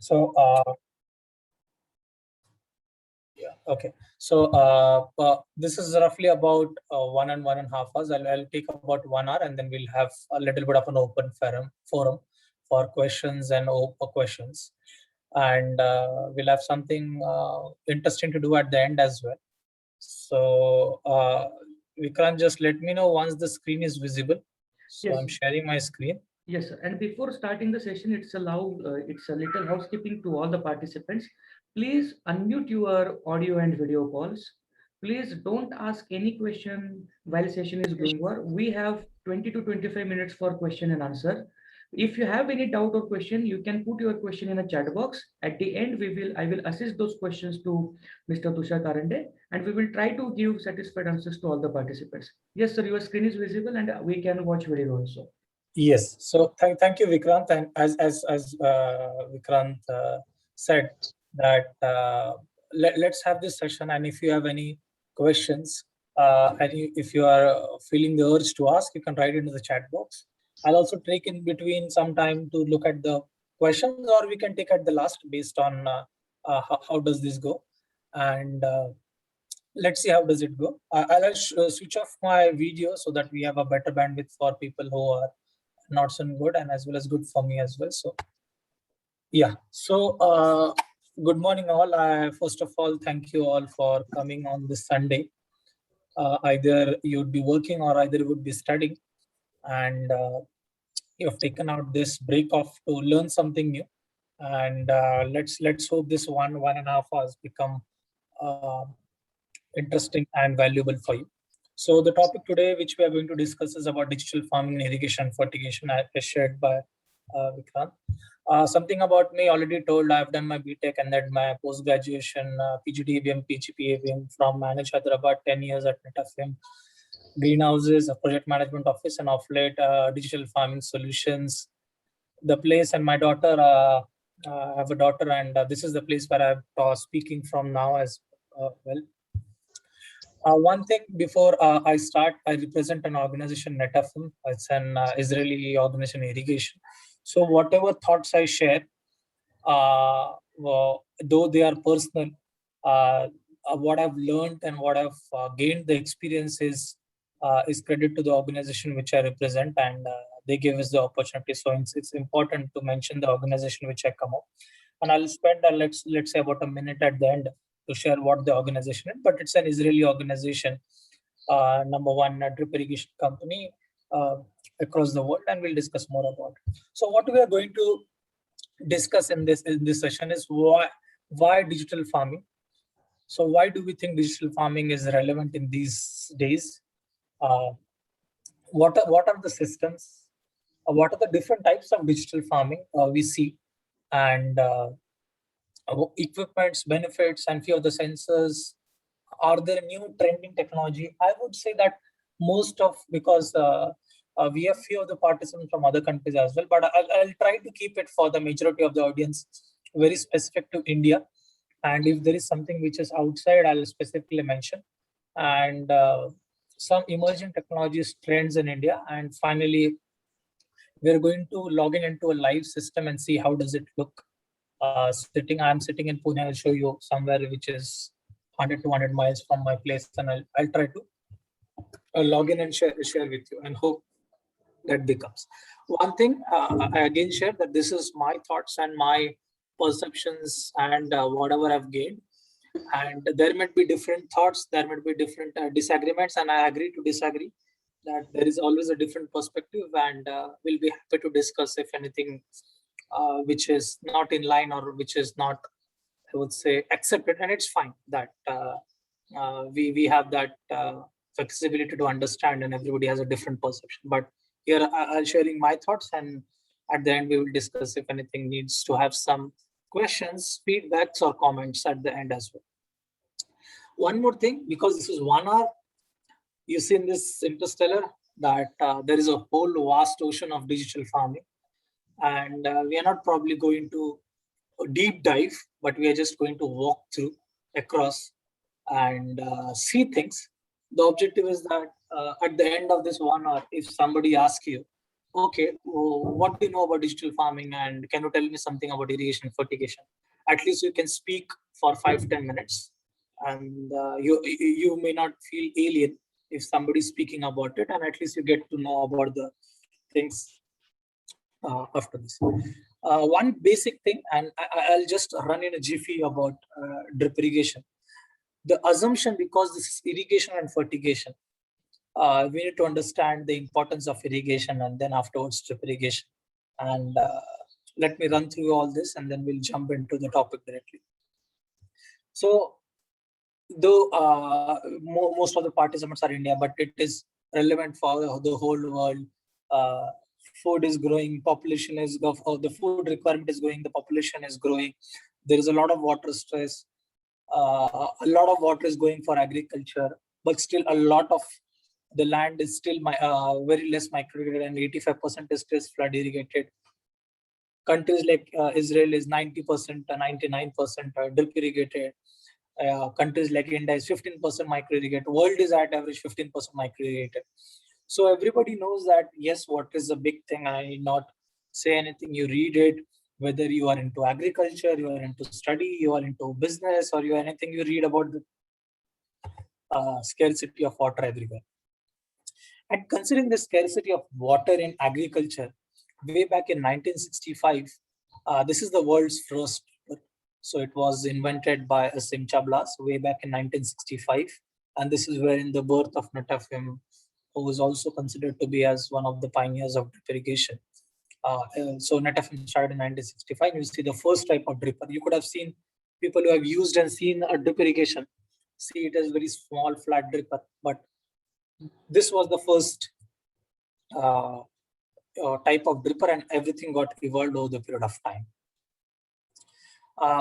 So, yeah, okay. So, this is roughly about 1.5 hours. I'll take about 1 hour, and then we'll have a little bit of an open forum for questions and questions. And we'll have something interesting to do at the end as well. So, Vikrant, just let me know once the screen is visible. So Yes. I'm sharing my screen. Yes, and before starting the session, it's a little housekeeping to all the participants. Please unmute your audio and video calls. Please don't ask any question while session is going on. We have 20 to 25 minutes for question and answer. If you have any doubt or question, you can put your question in a chat box. At the end, I will assist those questions to Mr. Tushar Karande, and we will try to give satisfied answers to all the participants. Yes, sir, your screen is visible and we can watch video also. Yes. So thank you, Vikrant. And as Vikrant said that let's have this session. And if you have any questions, and if you are feeling the urge to ask, you can write into the chat box. I'll also take in between some time to look at the questions, or we can take at the last based on how does this go. And let's see how does it go. I'll switch off my video so that we have a better bandwidth for people who are not so good, and as well as good for me as well. So yeah, so good morning all. First of all, thank you all for coming on this Sunday. Either you'd be working or either you would be studying, and you have taken out this break off to learn something new. And let's hope this 1.5 hours become interesting and valuable for you. So the topic today, which we are going to discuss, is about digital farming, irrigation, and fertigation, as shared by Vikrant. Something about me already told. I've done my BTech and then my post-graduation PGDBM, PGPABM from Manage Hyderabad, 10 years at NetFM, greenhouses, a project management office, and of late digital farming solutions. The place and my daughter, I have a daughter, and this is the place where I'm speaking from now as well. One thing before I start, I represent an organization, NetFM. It's an Israeli organization, Irrigation. So whatever thoughts I share, though they are personal, what I've learned and what I've gained the experience is credit to the organization which I represent, and they give us the opportunity. So it's important to mention the organization which I come up, and I'll spend let's say about a minute at the end to share what the organization is. But it's an Israeli organization, number one drip irrigation company across the world, and we'll discuss more about it. So what we are going to discuss in this session is why digital farming. So why do we think digital farming is relevant in these days? What are the systems? What are the different types of digital farming we see, and equipments, benefits, and few of the sensors? Are there new trending technology? I would say that most of, because we have few of the participants from other countries as well, but I'll try to keep it for the majority of the audience very specific to India. And if there is something which is outside, I'll specifically mention. And some emerging technologies, trends in India. And finally, we're going to log into a live system and see how does it look. I'm sitting in Pune. I'll show you somewhere which is 100 to 100 miles from my place, and I'll try to log in and share with you, and hope that becomes. One thing I again share that this is my thoughts and my perceptions and whatever I've gained. And there might be different thoughts, there might be different disagreements, and I agree to disagree. That there is always a different perspective, and we'll be happy to discuss if anything which is not in line or which is not, I would say, accepted, and it's fine that we have that flexibility to understand, and everybody has a different perception. But here I'll sharing my thoughts, and at the end we will discuss if anything needs to have some questions, feedbacks, or comments at the end as well. One more thing, because this is 1 hour, you see in this interstellar that there is a whole vast ocean of digital farming, and we are not probably going to deep dive, but we are just going to walk through across and see things. The objective is that at the end of this 1 hour, if somebody asks you, okay, what do you know about digital farming, and can you tell me something about irrigation and fertigation? At least you can speak for 5-10 minutes, and you may not feel alien if somebody is speaking about it, and at least you get to know about the things after this. One basic thing, and I'll just run in a jiffy about drip irrigation. The assumption, because this is irrigation and fertigation, we need to understand the importance of irrigation and then afterwards drip irrigation. And let me run through all this and then we'll jump into the topic directly. So, though most of the participants are India, but it is relevant for the whole world. Food is growing, population is the food requirement is growing, the population is growing. There is a lot of water stress. A lot of water is going for agriculture, but still a lot of the land is still very less micro irrigated, and 85% is still flood irrigated. Countries like Israel is 90%, 99% drip irrigated. Countries like India is 15% micro irrigated. World is at average 15% micro irrigated. So everybody knows that, yes, water is a big thing. I need not say anything. You read it, whether you are into agriculture, you are into study, you are into business, or you are anything, you read about the scarcity of water everywhere. And considering the scarcity of water in agriculture, way back in 1965, this is the world's first. So it was invented by Asim Chablas way back in 1965. And this is wherein the birth of Netafim, who is also considered to be as one of the pioneers of drip irrigation. So Netafim started in 1965. You see the first type of dripper. You could have seen people who have used and seen a drip irrigation. See, it is very small, flat dripper, but this was the first type of dripper, and everything got evolved over the period of time.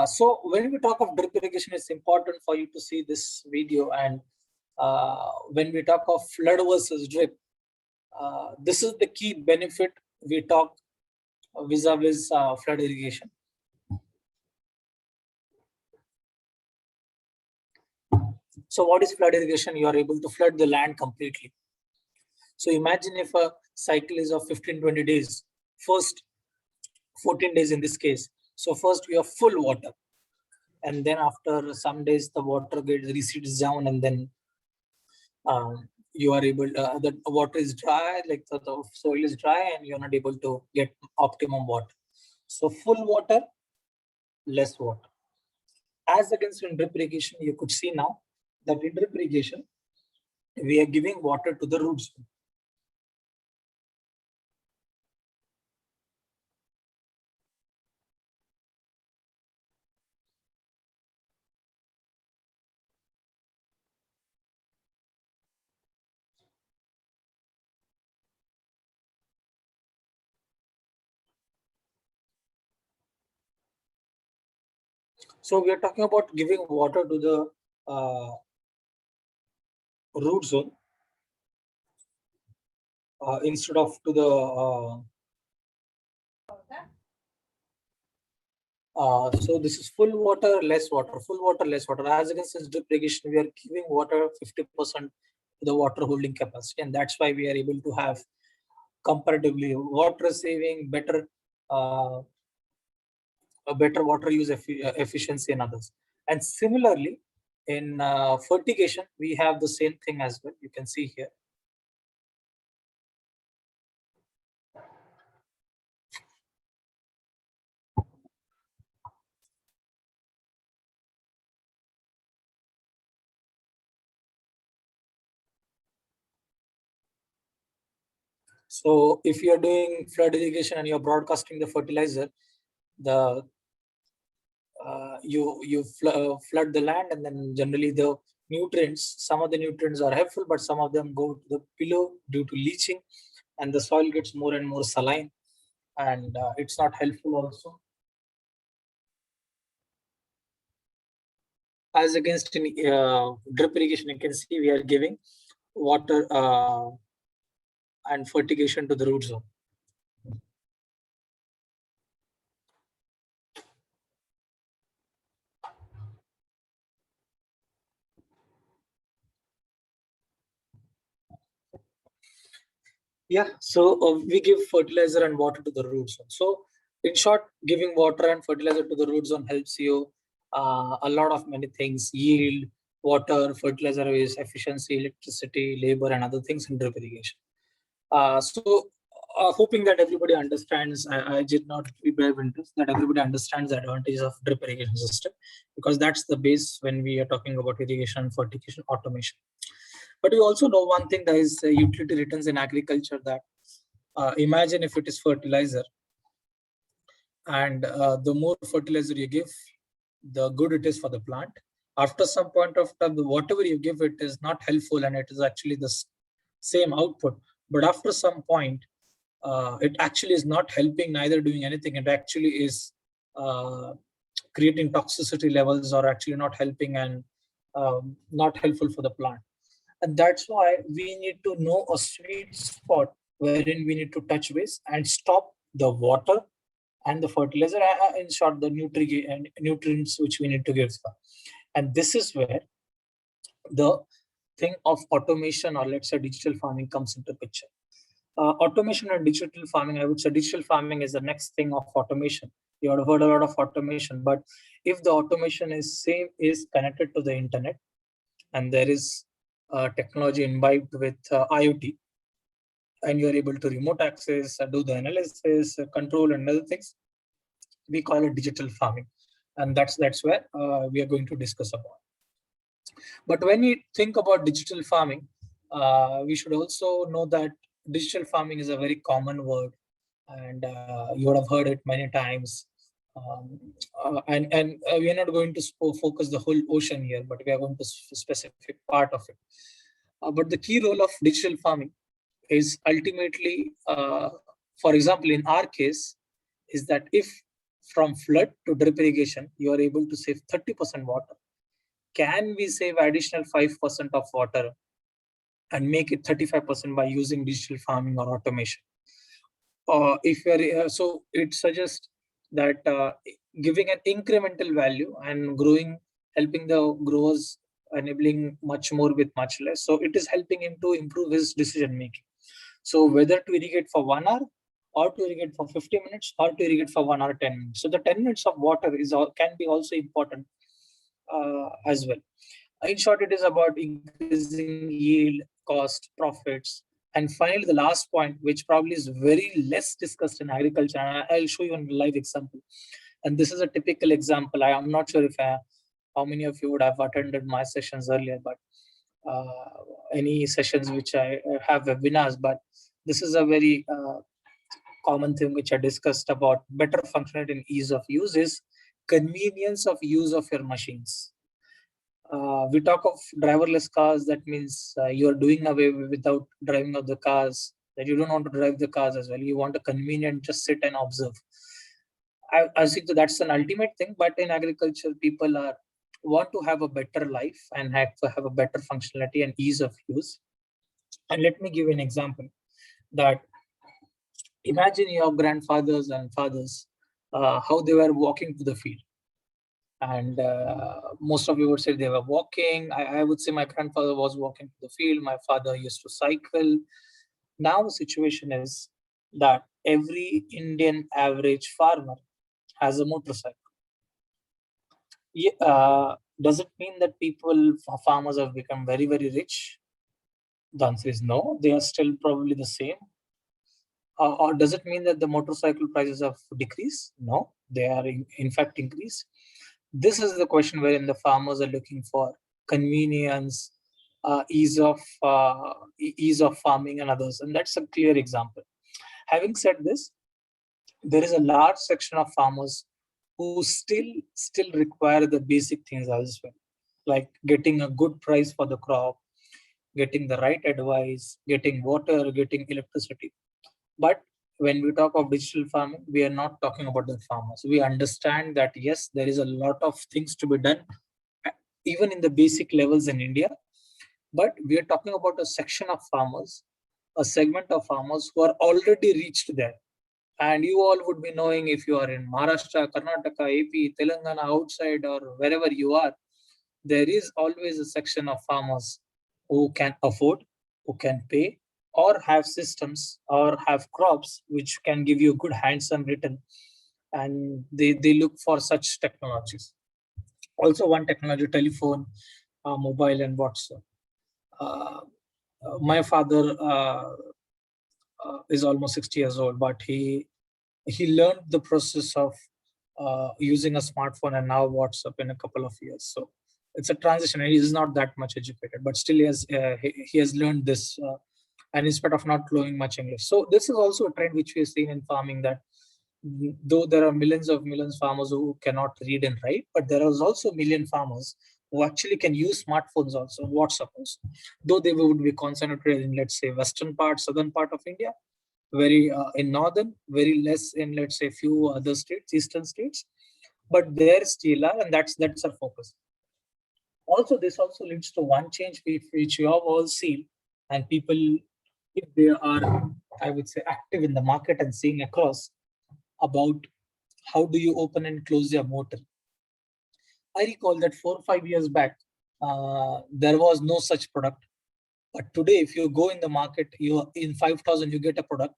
So when we talk of drip irrigation, it's important for you to see this video. And when we talk of flood versus drip, this is the key benefit we talk vis-a-vis flood irrigation. So what is flood irrigation? You are able to flood the land completely. So imagine if a cycle is of 15-20 days, first 14 days in this case. So first we have full water, and then after some days the water gets recedes down, and then you are able the water is dry, like the soil is dry, and you're not able to get optimum water. So full water, less water. As against in drip irrigation, you could see now that in drip irrigation, we are giving water to the roots. So we are talking about giving water to the root zone instead of to the so this is full water, less water, full water, less water. As against drip irrigation, we are giving water 50% to the water holding capacity, and that's why we are able to have comparatively water saving, better a better water use efficiency and others. And similarly, in fertigation, we have the same thing as well. You can see here. So if you're doing flood irrigation and you're broadcasting the fertilizer, the you flood the land, and then generally the nutrients, some of the nutrients are helpful, but some of them go to the below due to leaching, and the soil gets more and more saline, and it's not helpful also. As against in drip irrigation, you can see we are giving water and fertigation to the root zone. Yeah, so we give fertilizer and water to the root zone. So in short, giving water and fertilizer to the root zone helps you a lot of many things: yield, water, fertilizer waste, efficiency, electricity, labor, and other things in drip irrigation. Hoping that everybody understands, I did not be brave into that everybody understands the advantages of drip irrigation system, because that's the base when we are talking about irrigation, fertigation, automation. But we also know one thing, that is utility returns in agriculture, that imagine if it is fertilizer, and the more fertilizer you give, the good it is for the plant. After some point of time, whatever you give it is not helpful, and it is actually the same output. But after some point, it actually is not helping, neither doing anything. It actually is uh, creating toxicity levels, or actually not helping, and not helpful for the plant. And that's why we need to know a sweet spot wherein we need to touch base and stop the water and the fertilizer, in short, the nutrients which we need to give. And this is where the thing of automation, or let's say digital farming, comes into picture. Automation and digital farming, I would say digital farming is the next thing of automation. You have heard a lot of automation, but if the automation is connected to the internet, and there is technology imbibed with IoT, and you are able to remote access, do the analysis, control, and other things, we call it digital farming. And that's where we are going to discuss about. But when we think about digital farming, we should also know that digital farming is a very common word, and you would have heard it many times. And we are not going to focus the whole ocean here, but we are going to specific part of it. But the key role of digital farming is ultimately, for example, in our case, is that if from flood to drip irrigation, you are able to save 30% water, can we save additional 5% of water and make it 35% by using digital farming or automation? If you're so it suggests that giving an incremental value and growing, helping the growers, enabling much more with much less. So it is helping him to improve his decision making. So whether to irrigate for 1 hour, or to irrigate for 50 minutes, or to irrigate for 1 hour 10 minutes. So the 10 minutes of water can be also important as well. In short, it is about increasing yield, cost, profits. And finally, the last point, which probably is very less discussed in agriculture, and I'll show you a live example. And this is a typical example. I am not sure if how many of you would have attended my sessions earlier, but any sessions which I have webinars, but this is a very common thing which I discussed about better functionality and ease of use is convenience of use of your machines. We talk of driverless cars. That means you are doing away without driving of the cars, that you don't want to drive the cars as well. You want a convenient, just sit and observe. I think that's an ultimate thing, but in agriculture, people want to have a better life and have to have a better functionality and ease of use. And let me give you an example, that imagine your grandfathers and fathers, how they were walking to the field. And most of you would say they were walking. I would say my grandfather was walking to the field. My father used to cycle. Now the situation is that every Indian average farmer has a motorcycle. Does it mean that farmers have become very, very rich? The answer is no. They are still probably the same. Or does it mean that the motorcycle prices have decreased? No, they are in fact increased. This is the question wherein the farmers are looking for convenience, ease of farming and others, and that's a clear example. Having said this, there is a large section of farmers who still require the basic things as well, like getting a good price for the crop, getting the right advice, getting water, getting electricity. But when we talk of digital farming, we are not talking about the farmers. We understand that yes, there is a lot of things to be done, even in the basic levels in India. But we are talking about a section of farmers, a segment of farmers who are already reached there. And you all would be knowing, if you are in Maharashtra, Karnataka, AP, Telangana, outside, or wherever you are, there is always a section of farmers who can afford, who can pay, or have systems or have crops which can give you good hands-on return, and they look for such technologies. Also one technology, telephone, mobile and WhatsApp. My father is almost 60 years old, but he learned the process of using a smartphone and now WhatsApp in a couple of years. So it's a transition. He is not that much educated, but still he has learned this, and in spite of not knowing much English. So this is also a trend which we have seen in farming, that though there are millions farmers who cannot read and write, but there is also million farmers who actually can use smartphones also, WhatsApp also, though they would be concentrated in, let's say, western part, southern part of India, very in northern, very less in, let's say, few other states, eastern states, but there still are, and that's our focus. Also, this also leads to one change which you have all seen, and people, if they are, I would say, active in the market and seeing across about how do you open and close your motor. I recall that 4 or 5 years back, there was no such product. But today, if you go in the market, you in 5,000, you get a product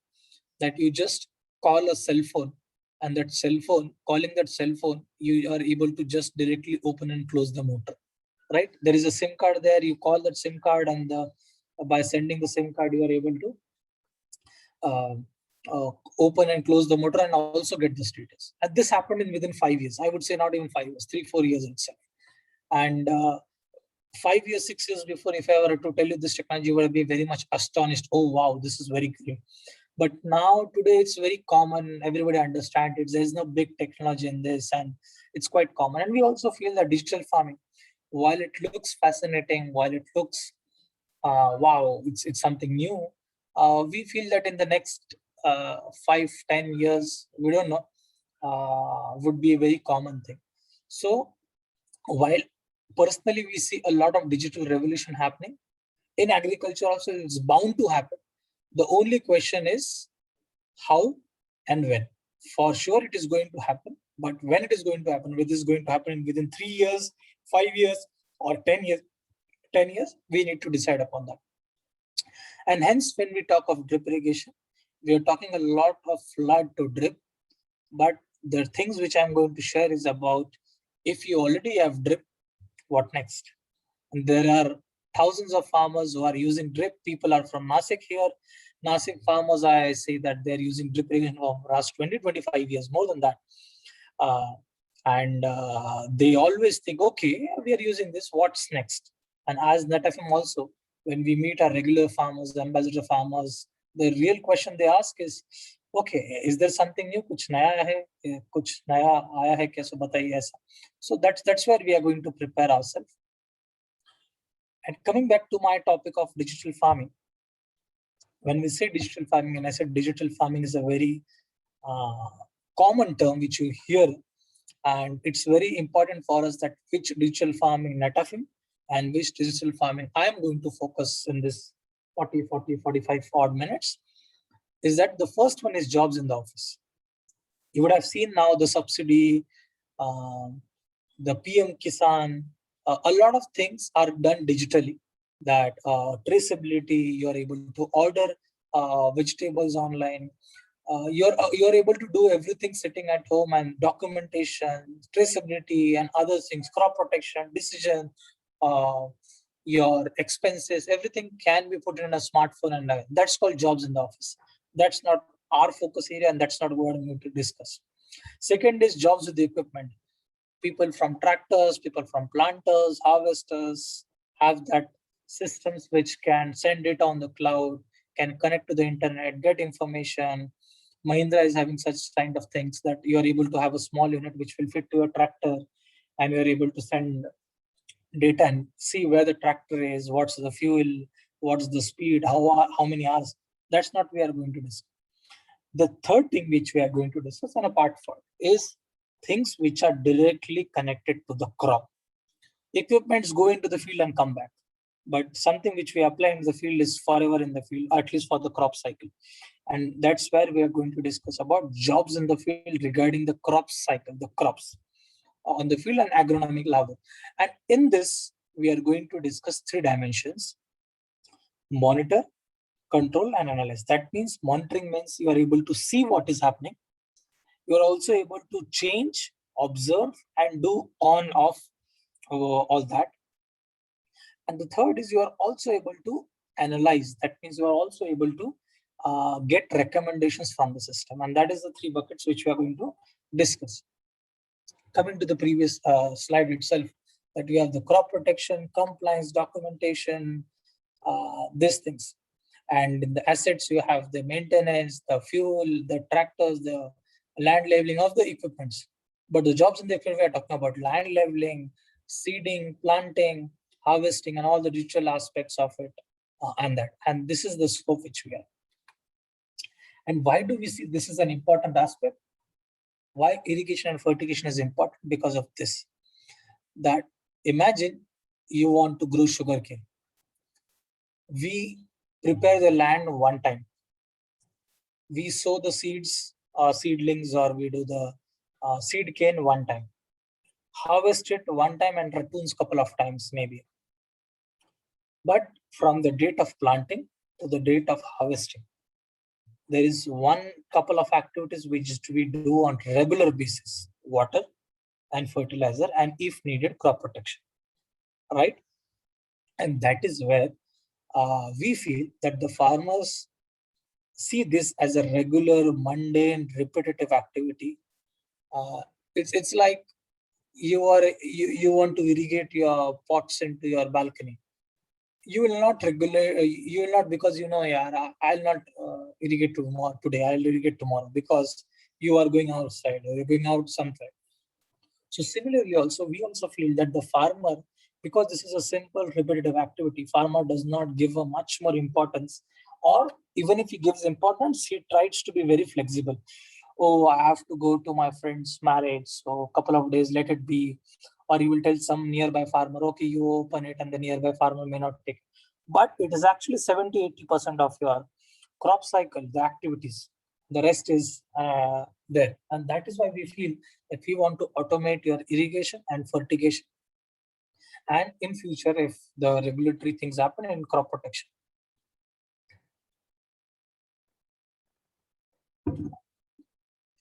that you just call a cell phone, and that cell phone, calling that cell phone, you are able to just directly open and close the motor, right? There is a SIM card there. You call that SIM card, and by sending the SIM card, you are able to open and close the motor and also get the status. And this happened in within 5 years. I would say not even 5 years, 3-4 years itself. And 5 years, 6 years before, if I were to tell you this technology, you would be very much astonished. Oh, wow, this is very great. But now today it's very common. Everybody understands it. There's no big technology in this, and it's quite common. And we also feel that digital farming, while it looks fascinating, while it looks wow, it's something new, we feel that in the next 5-10 years, we don't know, would be a very common thing. So while personally we see a lot of digital revolution happening in agriculture, also it's bound to happen. The only question is how and when. For sure it is going to happen, but when it is going to happen, whether it's going to happen within 3 years, 5 years, or 10 years, we need to decide upon that. And hence, when we talk of drip irrigation, we are talking a lot of flood to drip, but the things which I'm going to share is about, if you already have drip, what next? And there are thousands of farmers who are using drip. People are from Nasik here. Nasik farmers, I say that they're using drip irrigation for the last 20-25 years, more than that. They always think, okay, we are using this, what's next? And as NetFM also, when we meet our regular farmers, ambassador farmers, the real question they ask is, okay, is there something new? Kuch naya hai? Kuch naya aaya hai kya? So bataiye aisa. So that's where we are going to prepare ourselves. And coming back to my topic of digital farming, when we say digital farming, and I said digital farming is a very common term which you hear, and it's very important for us that which digital farming NetFM and which digital farming I am going to focus in this 45 odd minutes, is that the first one is jobs in the office. You would have seen now the subsidy, the PM Kisan, a lot of things are done digitally. That traceability, you're able to order vegetables online. You're able to do everything sitting at home, and documentation, traceability, and other things, crop protection, decision, your expenses, everything can be put in a smartphone, and that's called jobs in the office. That's not our focus area, and that's not what I'm going to discuss. Second is jobs with the equipment. People from tractors, people from planters, harvesters have that systems which can send data on the cloud, can connect to the internet, get information. Mahindra is having such kind of things that you are able to have a small unit which will fit to a tractor, and you are able to send data and see where the tractor is, what's the fuel, what's the speed, how many hours. That's not we are going to discuss. The third thing which we are going to discuss, and apart from is things which are directly connected to the crop. Equipments go into the field and come back, but something which we apply in the field is forever in the field, at least for the crop cycle. And that's where we are going to discuss about jobs in the field regarding the crop cycle, the crops on the field and agronomic labor. And in this, we are going to discuss 3 dimensions: monitor, control, and analyze. That means monitoring means you are able to see what is happening. You are also able to change, observe, and do on, off, all that. And the third is you are also able to analyze. That means you are also able to get recommendations from the system. And that is the three buckets which we are going to discuss. Coming to the previous slide itself, that we have the crop protection, compliance, documentation, these things. And in the assets, you have the maintenance, the fuel, the tractors, the land leveling of the equipments. But the jobs in the field, we are talking about land leveling, seeding, planting, harvesting, and all the digital aspects of it, and this is the scope which we have. And why do we see this is an important aspect? Why irrigation and fertigation is important? Because of this. That imagine you want to grow sugarcane. We prepare the land one time. We sow the seeds, seedlings, or we do the seed cane one time. Harvest it one time and ratoons couple of times maybe. But from the date of planting to the date of harvesting, there is one couple of activities which we do on regular basis: water and fertilizer, and if needed, crop protection, right? And that is where we feel that the farmers see this as a regular, mundane, repetitive activity. It's like you want to irrigate your pots into your balcony. You will not you will not, because yeah, I'll not irrigate tomorrow today, I'll irrigate tomorrow, because you are going outside or you're going out somewhere. So similarly also, we also feel that the farmer, because this is a simple repetitive activity, farmer does not give a much more importance, or even if he gives importance, he tries to be very flexible. Oh, I have to go to my friend's marriage, so a couple of days, let it be. Or you will tell some nearby farmer, okay, you open it, and the nearby farmer may not take. But it is actually 70-80% of your crop cycle, the activities. The rest is there. And that is why we feel that we want to automate your irrigation and fertigation. And in future, if the regulatory things happen in crop protection.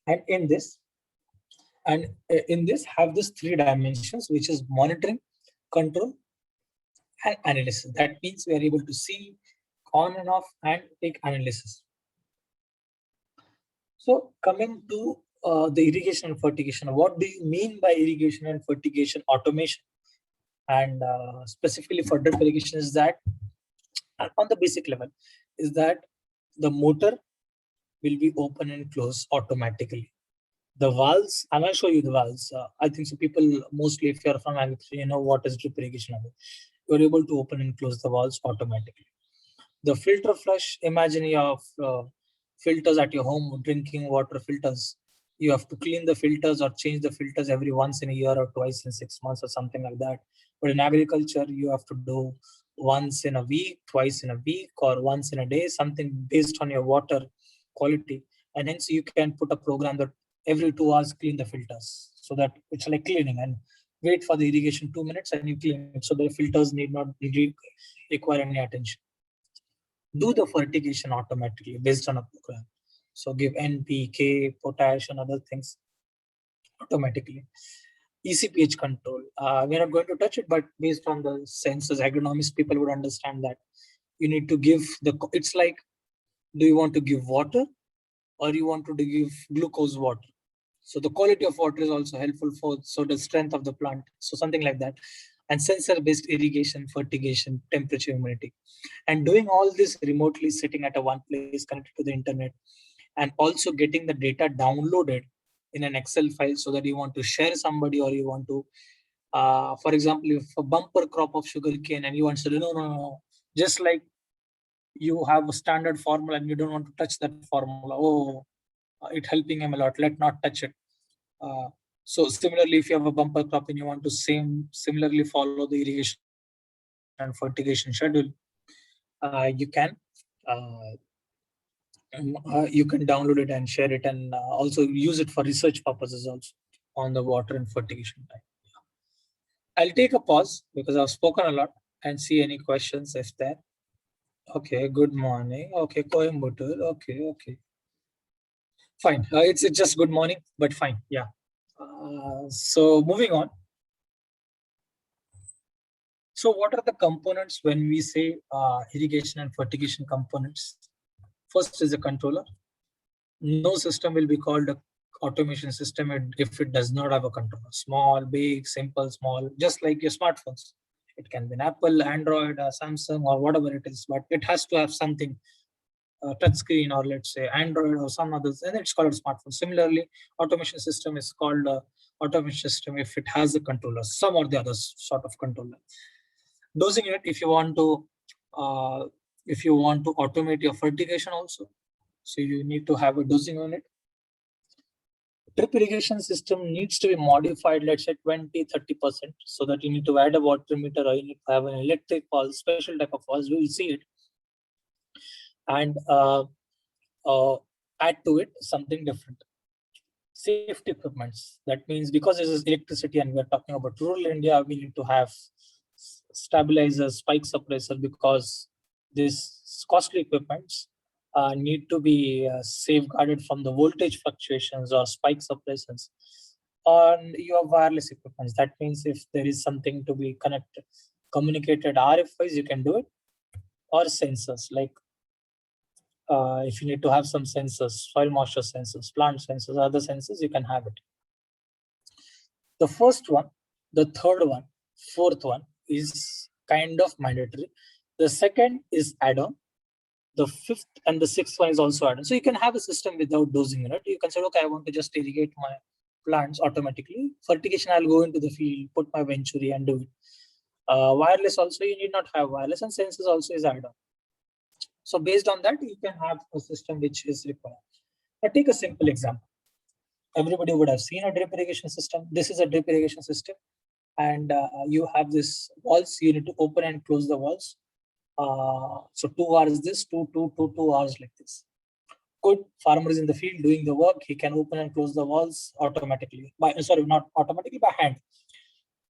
And in this have this three dimensions, which is monitoring, control, and analysis. That means we are able to see on and off and take analysis. So coming to the irrigation and fertigation, what do you mean by irrigation and fertigation automation? And specifically for drip irrigation is that, on the basic level, is that the motor will be open and close automatically. The valves, I'm going to show you the valves. I think so people, mostly if you're from agriculture, you know what is drip irrigation. You're able to open and close the valves automatically. The filter flush, imagine you have filters at your home, drinking water filters. You have to clean the filters or change the filters every once in a year or twice in 6 months or something like that. But in agriculture, you have to do once in a week, twice in a week, or once in a day, something based on your water quality. And hence you can put a program that every 2 hours clean the filters, so that it's like cleaning, and wait for the irrigation 2 minutes and you clean it, so the filters need not require any attention. Do the fertigation automatically based on a program. So give NPK, potash, and other things automatically. ECPH control. We're not going to touch it, but based on the sensors, agronomists, people would understand that you need to give it's like, do you want to give water or you want to give glucose water? So the quality of water is also helpful for the strength of the plant. So something like that. And sensor-based irrigation, fertigation, temperature, humidity. And doing all this remotely, sitting at one place, connected to the internet, and also getting the data downloaded in an Excel file, so that you want to share somebody, or you want to, for example, if a bumper crop of sugarcane and you want to say, no, just like you have a standard formula and you don't want to touch that formula. Oh, it helping him a lot, let not touch it. So similarly, if you have a bumper crop and you want to similarly follow the irrigation and fertigation schedule, you can download it and share it, and also use it for research purposes also on the water and fertigation type. I'll take a pause because I've spoken a lot and see any questions if there. Okay, good morning. Okay, Coimbatore. Okay. Fine. It's just good morning, but fine. Yeah. So moving on. So what are the components when we say irrigation and fertigation components? First is a controller. No system will be called a automation system if it does not have a controller. Small, big, simple, small, just like your smartphones. It can be an Apple, Android, Samsung, or whatever it is, but it has to have something, touch screen, or let's say Android or some others, and it's called a smartphone. Similarly, automation system is called automation system if it has a controller, some or the other sort of controller. Dosing unit, uh, if you want to automate your fertigation also, so you need to have a dosing unit. Drip irrigation system needs to be modified, let's say 20-30%, so that you need to add a water meter or you need to have an electric pulse, special type of pulse. We will see it. And add to it something different. Safety equipments. That means because this is electricity and we're talking about rural India, we need to have stabilizers, spike suppressor, because these costly equipments need to be safeguarded from the voltage fluctuations or spike suppressors. On your wireless equipments, that means if there is something to be connected, communicated RFIs, you can do it, or sensors like if you need to have some sensors, soil moisture sensors, plant sensors, other sensors, you can have it. The first one, the third one, fourth one is kind of mandatory. The second is add-on. The fifth and the sixth one is also add-on. So you can have a system without dosing unit. You can say, okay, I want to just irrigate my plants automatically. Fertigation, I'll go into the field, put my venturi and do it. Wireless also, you need not have wireless, and sensors also is add-on. So based on that, you can have a system which is required. Now take a simple example. Everybody would have seen a drip irrigation system. This is a drip irrigation system. And you have this walls, you need to open and close the walls. So 2 hours this, 2 hours like this. Good farmer is in the field doing the work. He can open and close the walls automatically. Not automatically, by hand.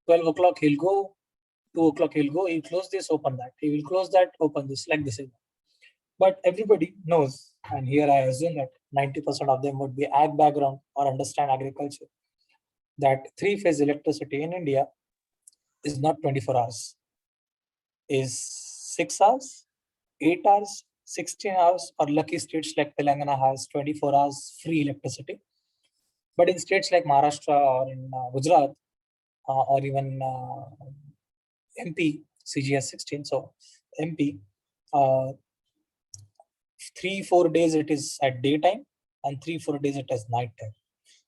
12 o'clock, he'll go. 2 o'clock, he'll go. He'll close this, open that. He will close that, open this, like this. But everybody knows, and here I assume that 90% of them would be ag background or understand agriculture, that three-phase electricity in India is not 24 hours, is 6 hours, 8 hours, 16 hours, or lucky states like Telangana has 24 hours free electricity. But in states like Maharashtra or in Gujarat or even MP, CGS 16, so MP, 3-4 days it is at daytime and 3-4 days it is night time.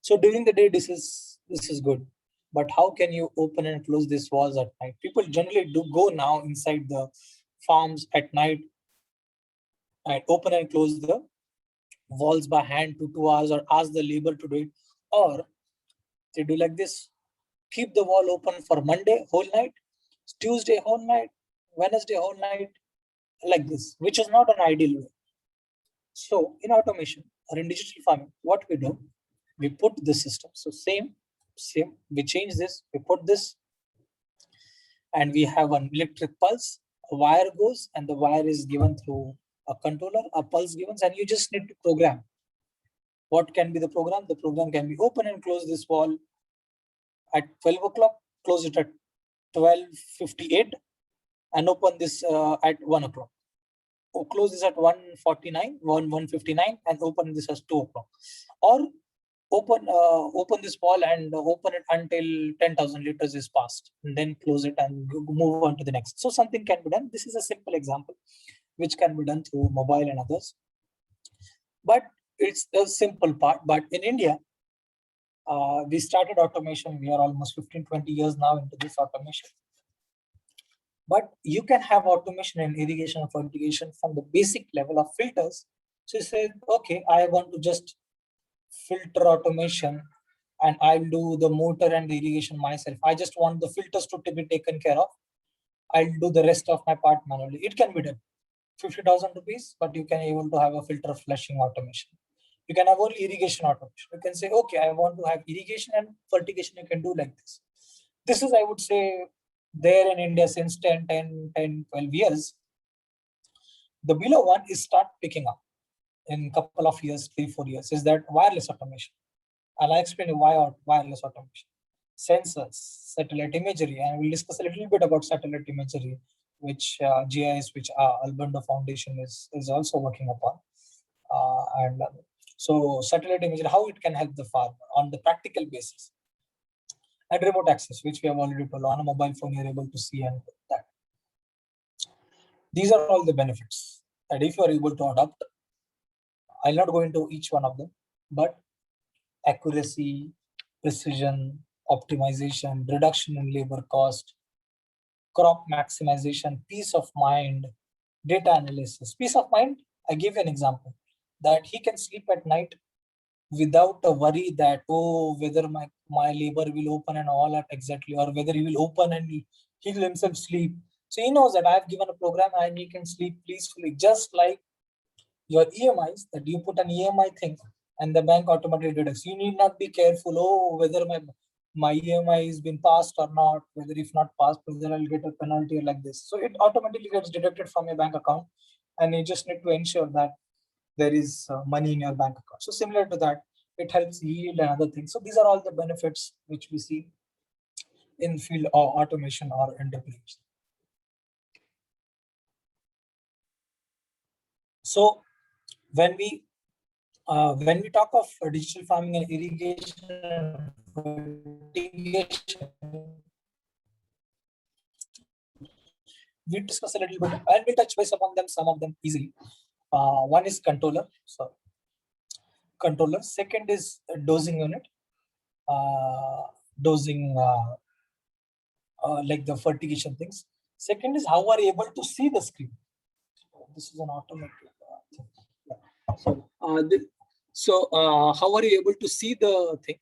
So during the day, this is good. But how can you open and close these walls at night? People generally do go now inside the farms at night and open and close the walls by hand to 2 hours, or ask the labor to do it. Or they do like this: keep the wall open for Monday whole night, Tuesday whole night, Wednesday whole night, like this, which is not an ideal way. So in automation or in digital farming, what we do, we put this system. So same, we change this, we put this, and we have an electric pulse. A wire goes, and the wire is given through a controller, a pulse given, and you just need to program. What can be the program? The program can be open and close this wall at 12 o'clock, close it at 12:58, and open this at 1 o'clock. Close this at 1:59, and open this as 2 o'clock. Or open this wall and open it until 10,000 liters is passed, and then close it and move on to the next. So something can be done. This is a simple example which can be done through mobile and others. But it's a simple part. But in India, we started automation. We are almost 15-20 years now into this automation. But you can have automation in irrigation and fertigation from the basic level of filters. So you say, okay, I want to just filter automation and I'll do the motor and the irrigation myself. I just want the filters to be taken care of. I'll do the rest of my part manually. It can be done. 50,000 rupees, but you can able to have a filter flushing automation. You can have only irrigation automation. You can say, okay, I want to have irrigation and fertigation. You can do like this. This is, I would say, there in India since 10, 12 years. The below one is start picking up in couple of years, 3-4 years, is that wireless automation. I'll explain you why wireless automation. Sensors, satellite imagery, and we'll discuss a little bit about satellite imagery, which GIS, which Albedo Foundation is also working upon. So satellite imagery, how it can help the farmer on the practical basis. And remote access, which we have already told, on a mobile phone, you're able to see and that. These are all the benefits that if you are able to adopt. I'll not go into each one of them, but accuracy, precision, optimization, reduction in labor cost, crop maximization, peace of mind, data analysis. Peace of mind, I give you an example, that he can sleep at night without a worry that, oh, whether my labor will open and all at exactly, or whether he will open and he will himself sleep. So he knows that I've given a program and he can sleep peacefully, just like your EMIs, that you put an EMI thing and the bank automatically deducts. You need not be careful, oh, whether my EMI has been passed or not, whether if not passed, whether I'll get a penalty or like this. So it automatically gets deducted from your bank account, and you just need to ensure that there is money in your bank account. So similar to that, it helps yield and other things. So these are all the benefits which we see in field or automation or enterprise. So when we talk of digital farming and irrigation and fertigation, we discuss a little bit and we touch base upon them, some of them easily. One is controller. Second is dosing unit. Dosing like the fertigation things. Second is how are you able to see the screen. This is an automatic thing. So how are you able to see the thing?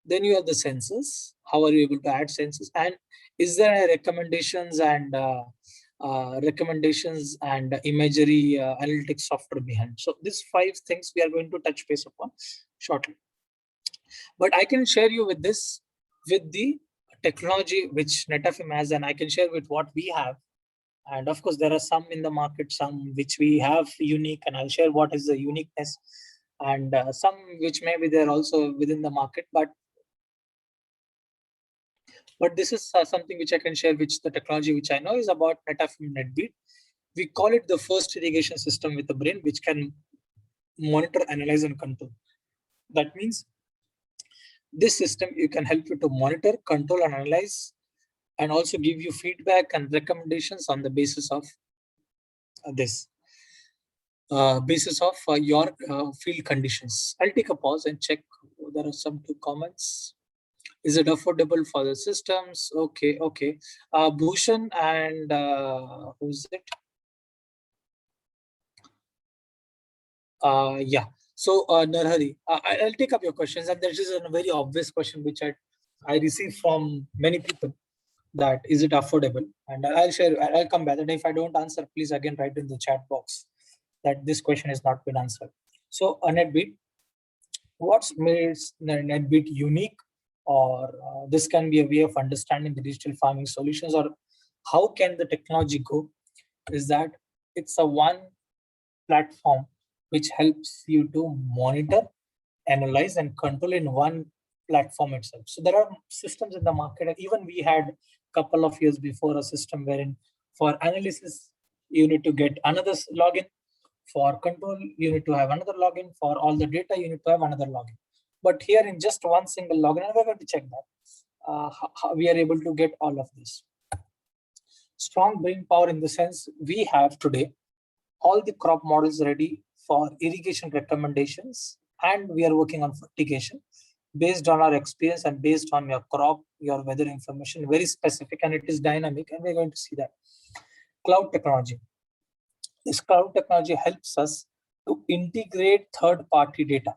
Then you have the sensors. How are you able to add sensors? And is there recommendations and imagery analytics software behind? So these 5 things we are going to touch base upon shortly. But I can share you with this, with the technology which Netafim has, and I can share with what we have. And of course, there are some in the market, some which we have unique, and I'll share what is the uniqueness, and some which may be there also within the market. But this is something which I can share, which the technology which I know is about Netafim NetBeat. We call it the first irrigation system with a brain, which can monitor, analyze, and control. That means this system, you can help you to monitor, control, and analyze, and also give you feedback and recommendations on the basis of this, basis of your field conditions. I'll take a pause and check. There are some 2 comments. Is it affordable for the systems? Okay. Bhushan and who's it? Yeah. So Narhari, I'll take up your questions, and there is a very obvious question which I received from many people, that is it affordable? And I'll come back, and if I don't answer, please again write in the chat box that this question has not been answered. So NetBeat, what makes NetBeat unique, or this can be a way of understanding the digital farming solutions, or how can the technology go, is that it's a one platform which helps you to monitor, analyze, and control in one platform itself. So there are systems in the market, and even we had a couple of years before a system wherein for analysis you need to get another login, for control you need to have another login, for all the data you need to have another login. But here in just one single login, and we're going to check that how we are able to get all of this. Strong brain power in the sense we have today all the crop models ready for irrigation recommendations, and we are working on fertigation based on our experience and based on your crop, your weather information, very specific, and it is dynamic, and we're going to see that. Cloud technology. This cloud technology helps us to integrate third-party data,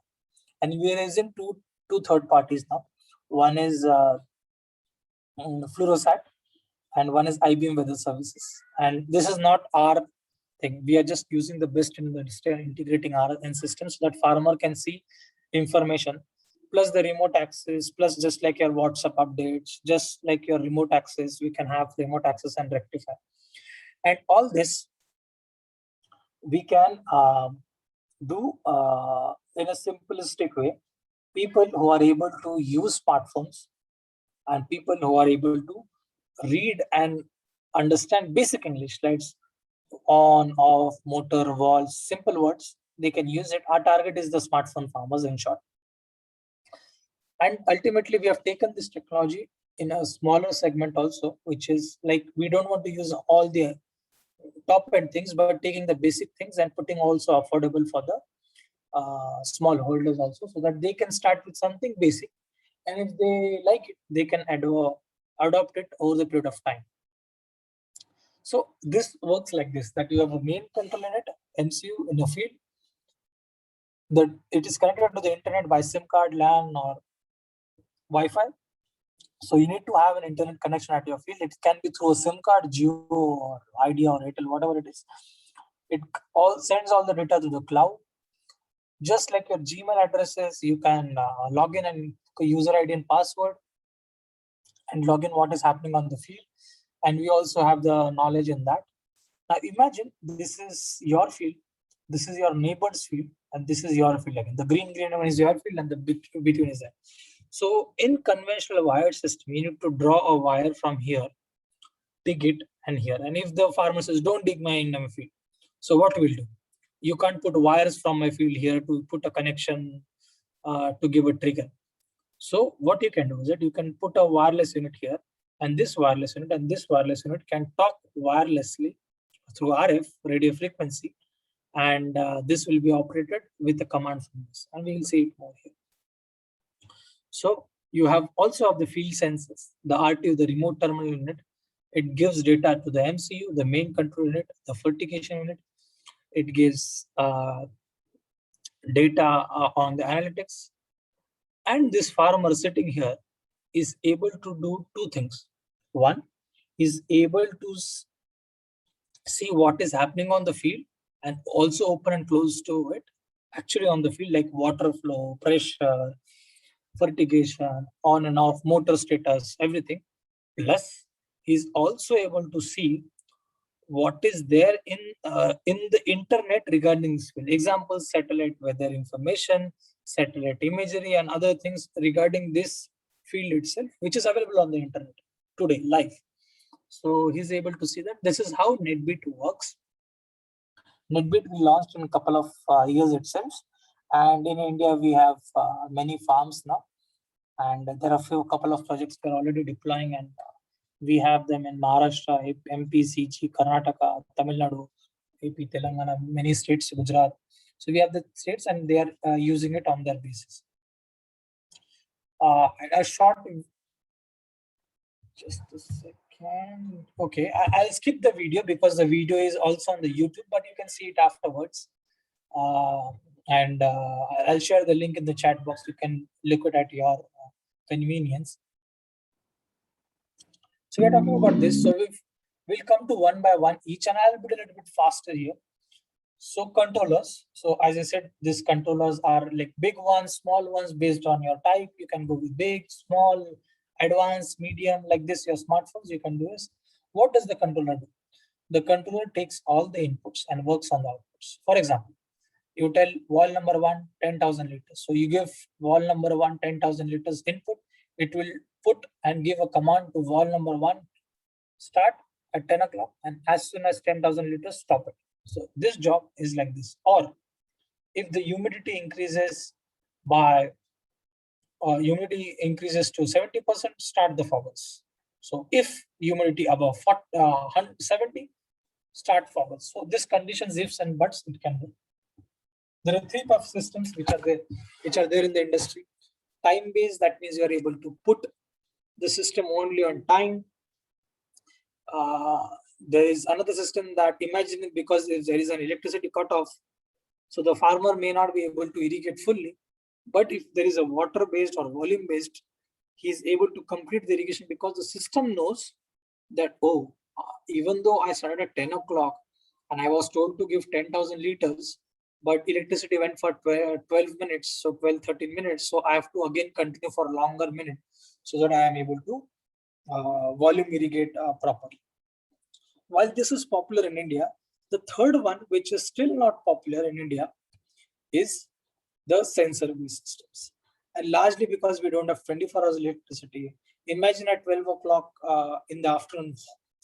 and we are using two third parties now. One is Fluorosat, and one is IBM Weather Services. And this is not our thing. We are just using the best in the industry, integrating our systems so that farmer can see information, plus the remote access, plus just like your WhatsApp updates, just like your remote access, we can have remote access and rectify. And all this we can do in a simplistic way. People who are able to use smartphones and people who are able to read and understand basic English, right? On, off, motor, walls, simple words, they can use it. Our target is the smartphone farmers, in short. And ultimately, we have taken this technology in a smaller segment also, which is like we don't want to use all the top end things, but taking the basic things and putting also affordable for the small holders also, so that they can start with something basic. And if they like it, they can adopt it over the period of time. So this works like this, that you have a main control unit, MCU in a field, that it is connected to the internet by SIM card, LAN or Wi-Fi. So you need to have an internet connection at your field. It can be through a SIM card, Jio or Idea or Airtel, whatever it is. It all sends all the data to the cloud. Just like your Gmail addresses, you can log in and user ID and password and log in what is happening on the field. And we also have the knowledge in that. Now imagine this is your field, this is your neighbor's field, and this is your field again. The green one is your field and the between is there. So in conventional wired system, you need to draw a wire from here, dig it and here. And if the farmer says, don't dig my field, so what we'll do? You can't put wires from my field here to put a connection to give a trigger. So what you can do is that you can put a wireless unit here, and this wireless unit and this wireless unit can talk wirelessly through RF, radio frequency, and this will be operated with a command from this, and we will see it more here. So you have also have the field sensors, the RTU, the remote terminal unit. It gives data to the MCU, the main control unit, the fertigation unit. It gives data on the analytics. And this farmer sitting here is able to do two things. One, is able to see what is happening on the field and also open and close to it actually on the field, like water flow, pressure, fertigation, on and off, motor status, everything. Plus, he's also able to see what is there in the internet regarding this field. Examples, satellite weather information, satellite imagery, and other things regarding this field itself, which is available on the internet today, live. So he's able to see that. This is how NetBeat works. NetBeat we launched in a couple of years itself. And in India, we have many farms now. And there are a couple of projects we're already deploying, and we have them in Maharashtra, MP, CG, Karnataka, Tamil Nadu, AP, Telangana, many states, Gujarat. So we have the states and they are using it on their basis. A short, just a second. Okay, I'll skip the video because the video is also on the YouTube, but you can see it afterwards. And I'll share the link in the chat box. You can look it at your convenience. So we're talking about this. So we'll come to one by one each, and I'll be a little bit faster here. So controllers. So as I said, these controllers are like big ones, small ones based on your type. You can go with big, small, advanced, medium, like this. Your smartphones, you can do this. What does the controller do? The controller takes all the inputs and works on the outputs. For example, you tell wall number 1, 10,000 liters. So you give wall number 1, 10,000 liters input. It will put and give a command to wall number 1, start at 10 o'clock, and as soon as 10,000 liters, stop it. So this job is like this. Or if the humidity increases by humidity increases to 70%, start the forwards. So if humidity above 70, start forwards. So this conditions, ifs and buts, it can do. There are 3 puff systems which are there in the industry. Time based, that means you are able to put the system only on time. There is another system that imagine, because if there is an electricity cutoff, so the farmer may not be able to irrigate fully. But if there is a water based or volume based, he is able to complete the irrigation because the system knows that, oh, even though I started at 10 o'clock and I was told to give 10,000 liters, but electricity went for 12 minutes, so 12, 13 minutes. So I have to again continue for a longer minute so that I am able to volume irrigate properly. While this is popular in India, The third one, which is still not popular in India, is the sensor-based systems. And largely because we don't have 24 hours electricity. Imagine at 12 o'clock in the afternoon,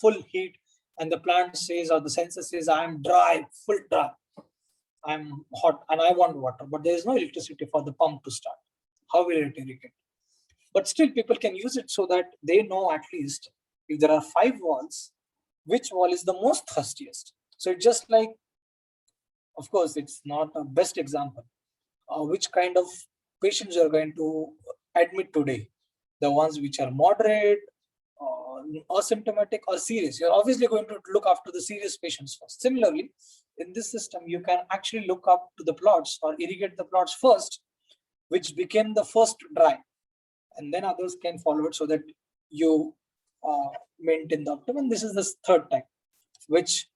full heat, and the plant says, or the sensor says, I'm dry, full dry. I'm hot and I want water, but there is no electricity for the pump to start. How will it irrigate? But still people can use it so that they know at least if there are 5 walls, which wall is the most thirstiest. So it's just like, of course, it's not a best example. Which kind of patients you are going to admit today? The ones which are moderate, asymptomatic or serious. You're obviously going to look after the serious patients first. Similarly, in this system, you can actually look up to the plots or irrigate the plots first, which became the first dry, and then others can follow it so that you maintain the optimum. This is the third type, which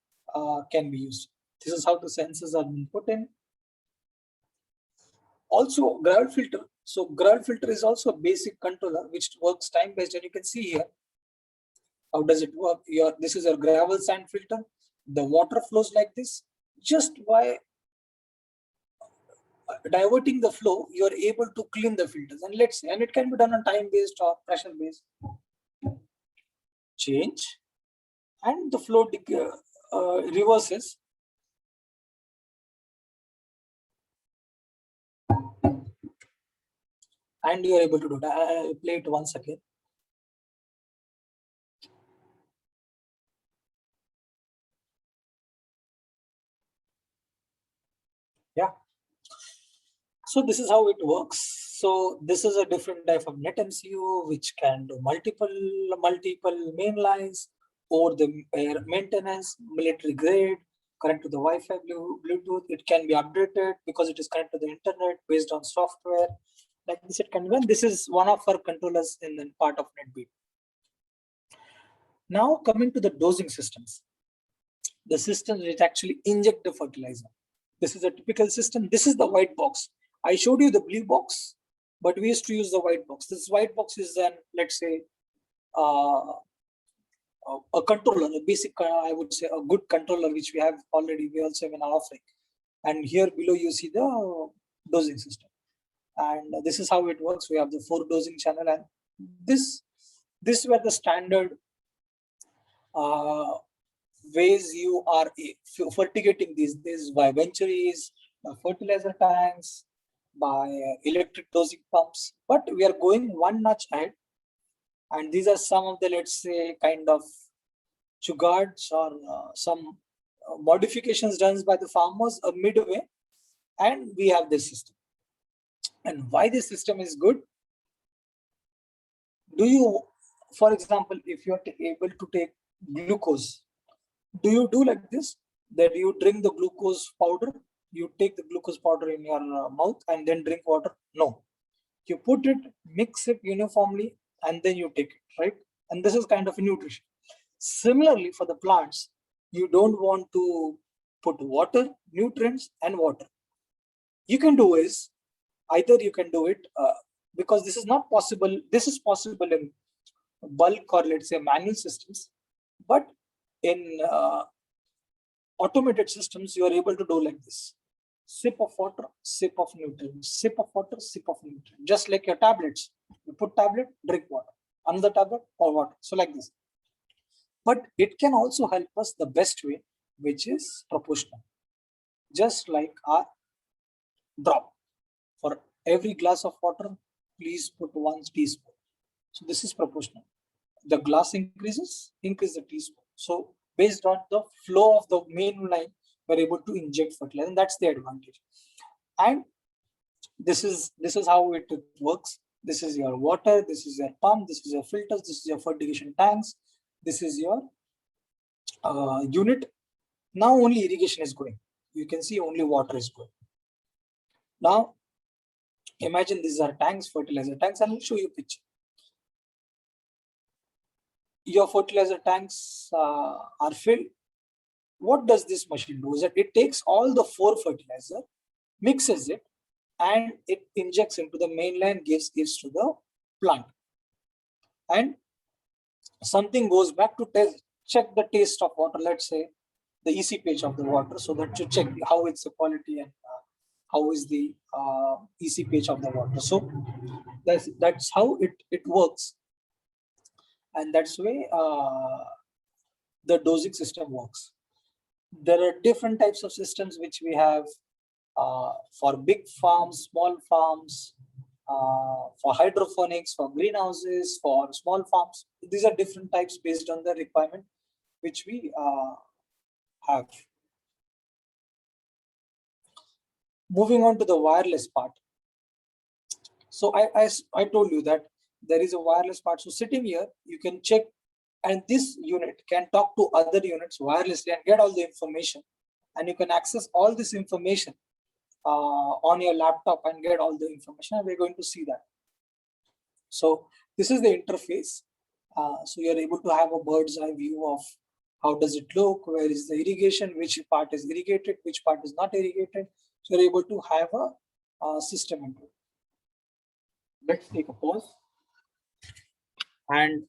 can be used. This is how the sensors are being put in. Also, gravel filter. So gravel filter is also a basic controller which works time-based, and you can see here how does it work. This is your gravel sand filter. The water flows like this. Just by diverting the flow, you are able to clean the filters. And let's say, and it can be done on time-based or pressure-based. Change, and the flow reverses. And you are able to do that. I'll play it once again. Yeah. So this is how it works. So this is a different type of net MCU which can do multiple main lines, or the air maintenance, military grade, connect to the Wi-Fi, Bluetooth. It can be updated because it is connected to the internet based on software. Like this, it can be. This is one of our controllers in the part of NetBeat. Now coming to the dosing systems. The system which actually inject the fertilizer. This is a typical system. This is the white box. I showed you the blue box, but we used to use the white box. This white box is then, let's say, a controller, a basic, I would say, a good controller, which we have already. We also have in our offering. And here below, you see the dosing system. And this is how it works. We have the 4 dosing channel, and this were the standard ways you are fertigating these by ventures, fertilizer tanks, by electric dosing pumps. But we are going one notch ahead, and these are some of the, let's say, kind of jugaads or some modifications done by the farmers midway, and we have this system. And why this system is good? Do you, for example, if you are able to take glucose, do you do like this, that you drink the glucose powder, you take the glucose powder in your mouth and then drink water? No, you put it, mix it uniformly, and then you take it, right? And this is kind of a nutrition. Similarly, for the plants, you don't want to put water, nutrients, and water. You can do is, either you can do it because this is not possible. This is possible in bulk or, let's say, manual systems, but in automated systems, you are able to do like this: sip of water, sip of nutrients, sip of water, sip of nutrients. Just like your tablets, you put tablet, drink water, another tablet, or water. So like this. But it can also help us the best way, which is proportional. Just like our drop. For every glass of water, please put 1 teaspoon. So this is proportional. The glass increases, increase the teaspoon. So based on the flow of the main line, we're able to inject fertilizer, and that's the advantage. And this is how it works. This is your water, this is your pump, this is your filters, this is your fertigation tanks, this is your unit. Now only irrigation is going. You can see only water is going. Now imagine these are tanks, fertilizer tanks, and I'll show you a picture. Your fertilizer tanks are filled. What does this machine do? Is that it takes all the 4 fertilizer, mixes it, and it injects into the main line, gives to the plant. And something goes back to check the taste of water. Let's say the EC page of the water, so that you check how it's the quality and how is the EC page of the water. So that's how it works, and that's the way the dosing system works. There are different types of systems which we have for big farms, small farms, for hydroponics, for greenhouses, for small farms. These are different types based on the requirement which we have. Moving on to the wireless part. So I told you that there is a wireless part. So sitting here, you can check, and this unit can talk to other units wirelessly and get all the information. And you can access all this information on your laptop and get all the information. And we're going to see that. So this is the interface. So you're able to have a bird's eye view of how does it look, where is the irrigation, which part is irrigated, which part is not irrigated. So you're able to have a system into it. Let's take a pause and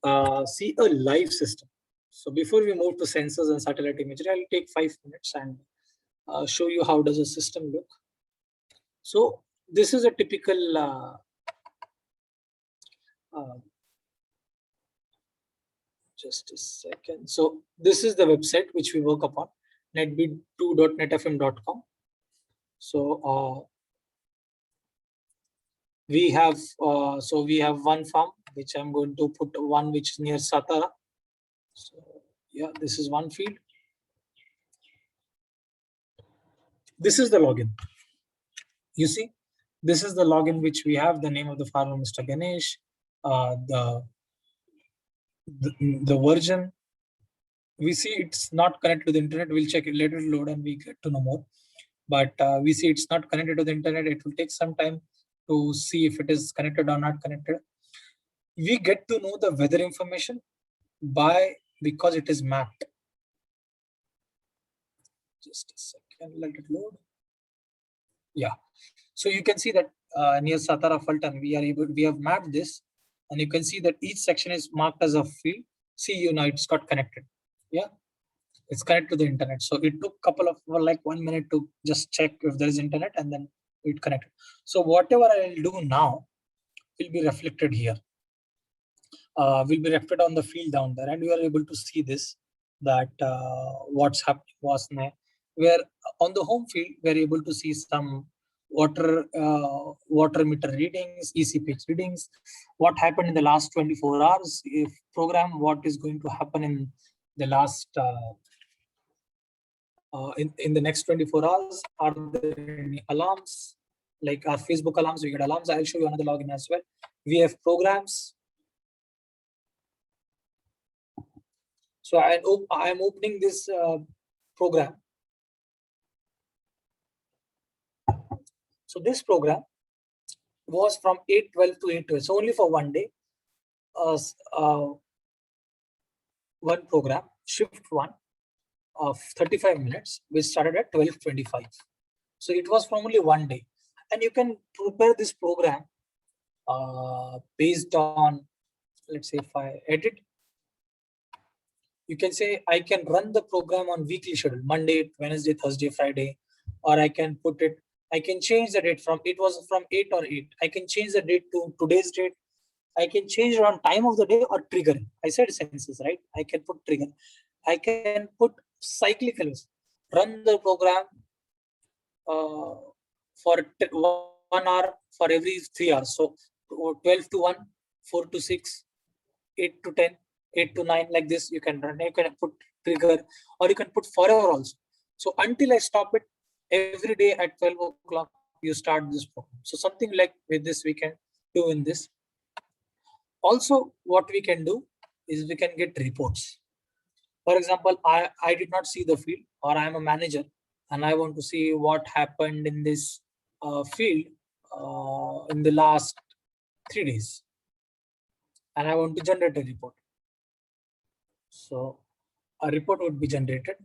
see a live system. So before we move to sensors and satellite imagery, I'll take 5 minutes and show you how does a system look. So this is a typical just a second. So this is the website which we work upon, netbeat2.netfm.com. So we have one farm which I'm going to put one which is near Satara. So yeah, this is one field. This is the login. You see, this is the login which we have, the name of the farmer, Mr. Ganesh, the version. We see it's not connected to the internet. We'll check it later, load, and we get to know more. But we see it's not connected to the internet. It will take some time to see if it is connected or not connected. We get to know the weather information because it is mapped. Just a second, let it load. Yeah, so you can see that near Satara Fulton, we have mapped this, and you can see that each section is marked as a field. See, now it's got connected. Yeah, it's connected to the internet. So it took like 1 minute to just check if there is internet, and then it connected. So whatever I'll do now will be reflected here. Will be reflected on the field down there, and you are able to see this, that what's happening was there. Where on the home field, we're able to see some water meter readings, EC page readings, what happened in the last 24 hours, if program, what is going to happen in the last in the next 24 hours. Are there any alarms, like our Facebook alarms? We get alarms. I'll show you another login as well. We have programs. So I'm opening this program. So this program was from 8:12 to 8:12. So only for one day. One program, shift one of 35 minutes, which started at 12:25. So it was from only one day. And you can prepare this program based on, let's say if I edit, you can say I can run the program on weekly schedule, Monday, Wednesday, Thursday, Friday, or I can put it, I can change the date from, it was from 8 or 8. I can change the date to today's date. I can change it on time of the day or trigger. I said senses, right? I can put trigger. I can put cyclical, run the program for 1 hour for every 3 hours. So 12 to 1, 4 to 6, 8 to 10, 8 to 9, like this. You can run, you can put trigger, or you can put forever also. So until I stop it, every day at 12 o'clock, you start this program. So something like with this, we can do in this. Also, what we can do is we can get reports. For example, I did not see the field, or I am a manager and I want to see what happened in this field in the last 3 days. And I want to generate a report. So a report would be generated.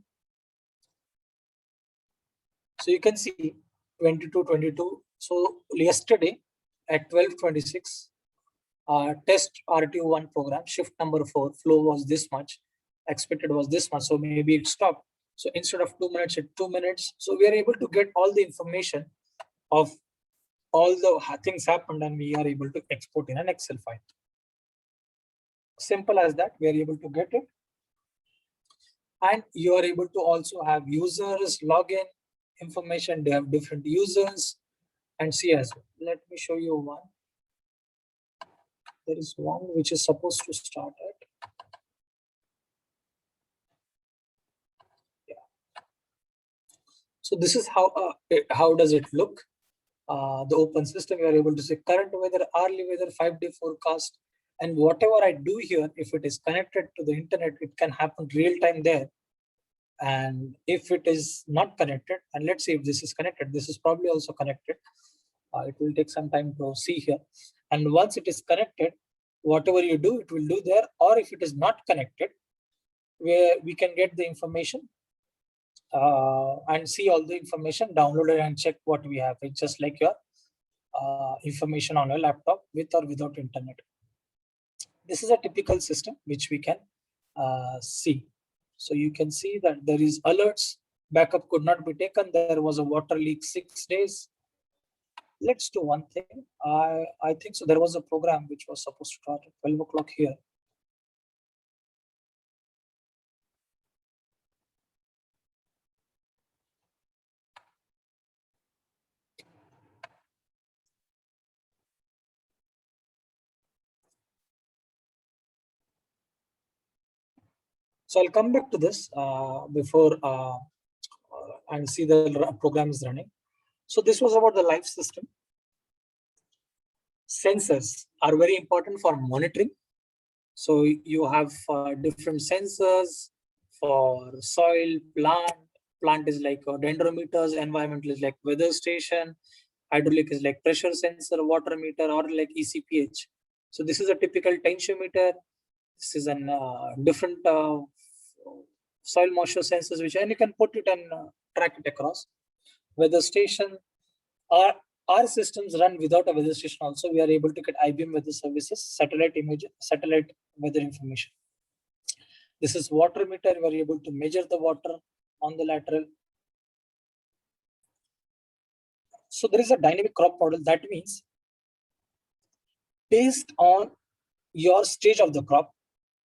So you can see 22. So yesterday at 12:26, test RTU1 program, shift number 4, flow was this much, expected was this much. So maybe it stopped. So instead of 2 minutes, it's 2 minutes. So we are able to get all the information of all the things happened, and we are able to export in an Excel file. Simple as that, we are able to get it. And you are able to also have users, login information. They have different users and see as well. Let me show you one. There is one which is supposed to start at. Yeah. So this is how does it look? The open system, you are able to say current weather, hourly weather, 5-day forecast, and whatever I do here, if it is connected to the internet, it can happen real time there. And if it is not connected, and let's see if this is connected, this is probably also connected. It will take some time to see here. And once it is connected, whatever you do, it will do there. Or if it is not connected, where we can get the information and see all the information, download it and check what we have. It's just like your information on your laptop with or without internet. This is a typical system which we can see. So you can see that there is alerts, backup could not be taken. There was a water leak 6 days. Let's do one thing. I think so. There was a program which was supposed to start at 12 o'clock here. So I'll come back to this before and see the program is running. So this was about the life system. Sensors are very important for monitoring. So you have different sensors for soil, plant. Plant is like dendrometers, environmental is like weather station, hydraulic is like pressure sensor, water meter, or like ECPH. So this is a typical tensiometer. This is an different soil moisture sensors, which and you can put it and track it across. Weather station. Our systems run without a weather station also. We are able to get IBM weather services, satellite image, satellite weather information. This is water meter. We are able to measure the water on the lateral. So there is a dynamic crop model. That means based on your stage of the crop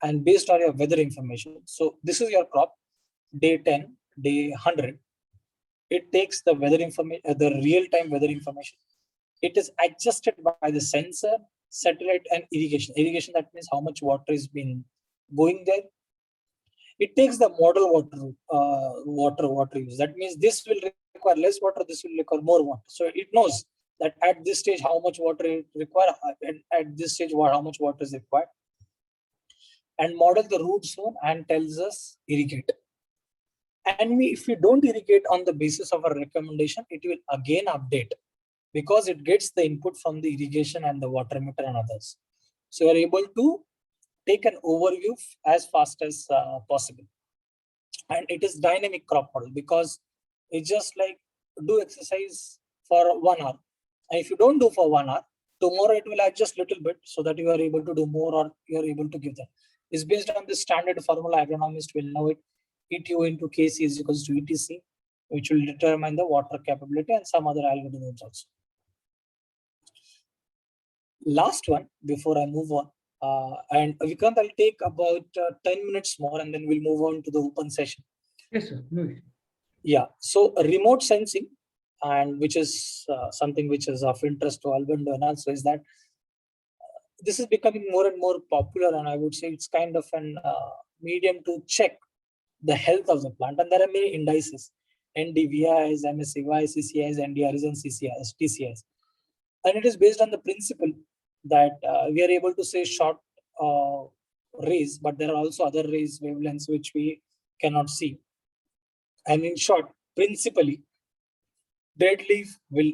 and based on your weather information. So this is your crop, day 10, day 100. It takes the weather information, the real-time weather information. It is adjusted by the sensor, satellite, and irrigation. Irrigation, that means how much water is been going there. It takes the model water use. That means this will require less water, this will require more water. So it knows that at this stage how much water it requires, at this stage how much water is required, and model the root zone and tells us irrigate. And if we don't irrigate on the basis of a recommendation, it will again update because it gets the input from the irrigation and the water meter and others. So you're able to take an overview as fast as possible. And it is dynamic crop model because it's just like do exercise for 1 hour. And if you don't do for 1 hour, tomorrow it will adjust little bit so that you are able to do more or you are able to give them. It's based on the standard formula. Agronomist will know it. ETO into KC is equals to ETC, which will determine the water capability and some other algorithms also. Last one before I move on, and Vikrant, I'll take about 10 minutes more and then we'll move on to the open session. Yes, sir. No. Yeah, so remote sensing, and which is something which is of interest to Albedo and also is that this is becoming more and more popular, and I would say it's kind of an medium to check the health of the plant. And there are many indices, NDVIs, MSCY, CCIs, NDRs, and CCIs, TCIs. And it is based on the principle that we are able to say short rays, but there are also other rays wavelengths which we cannot see. And in short, principally, dead leaf will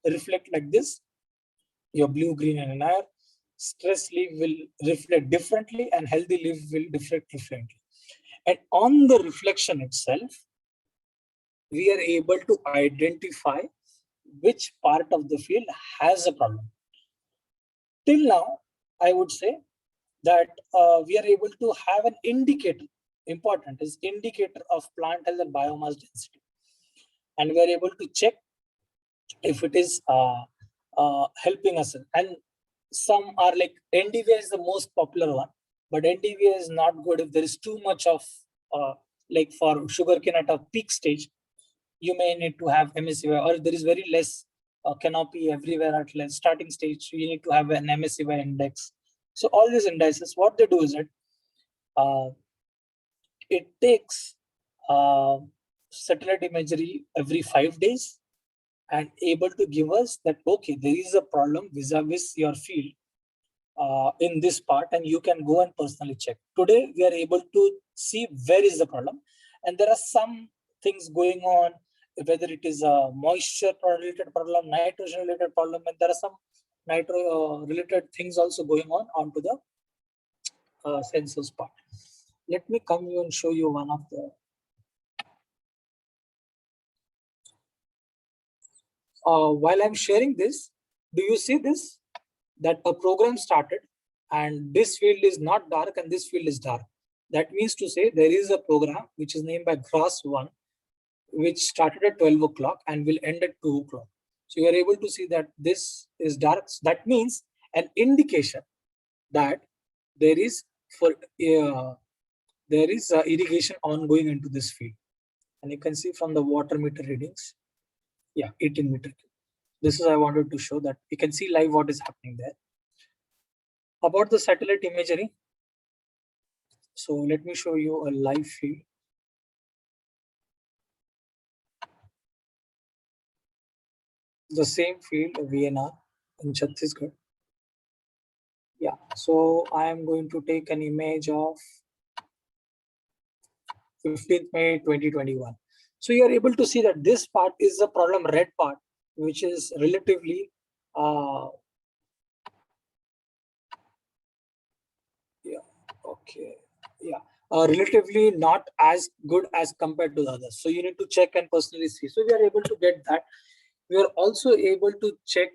reflect like this, your blue, green, and NIR. Stress leaf will reflect differently and healthy leaf will reflect differently. And on the reflection itself, we are able to identify which part of the field has a problem. Till now, I would say that we are able to have an indicator important is indicator of plant health and biomass density. And we are able to check if it is helping us. And some are like NDVI is the most popular one, but NDVI is not good if there is too much of like for sugarcane at a peak stage. You may need to have MSCI, or there is very less canopy everywhere at less starting stage. You need to have an MSCI index. So all these indices, what they do is it takes satellite imagery every 5 days and able to give us that, okay, there is a problem vis-a-vis your field in this part, and you can go and personally check. Today, we are able to see where is the problem. And there are some things going on, whether it is a moisture related problem, nitrogen related problem, and there are some nitro related things also going on onto the sensors part. Let me come you and show you one of the while I'm sharing this, do you see this? That a program started and this field is not dark and this field is dark. That means to say there is a program which is named by Grass 1, which started at 12 o'clock and will end at 2 o'clock. So you are able to see that this is dark. So that means an indication that there is irrigation ongoing into this field. And you can see from the water meter readings, yeah, 18 meter. This is I wanted to show that you can see live what is happening there. About the satellite imagery. So let me show you a live field. The same field, VNR in Chhattisgarh. Yeah, so I am going to take an image of 15th May 2021. So you are able to see that this part is the problem red part, which is relatively relatively not as good as compared to the others. So you need to check and personally see. So we are able to get that. We are also able to check,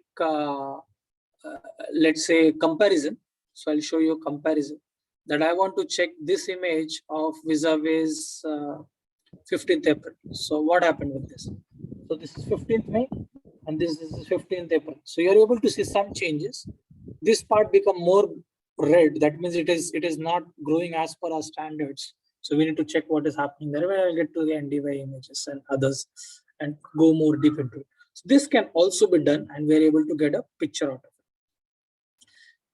let's say, comparison. So I'll show you a comparison that I want to check this image of vis-a-vis 15th April. So what happened with this? So this is 15th May and this is 15th April. So you're able to see some changes. This part become more red. That means it is not growing as per our standards. So we need to check what is happening there. When I'll get to the NDVI images and others and go more deep into it. So this can also be done and we're able to get a picture out of it.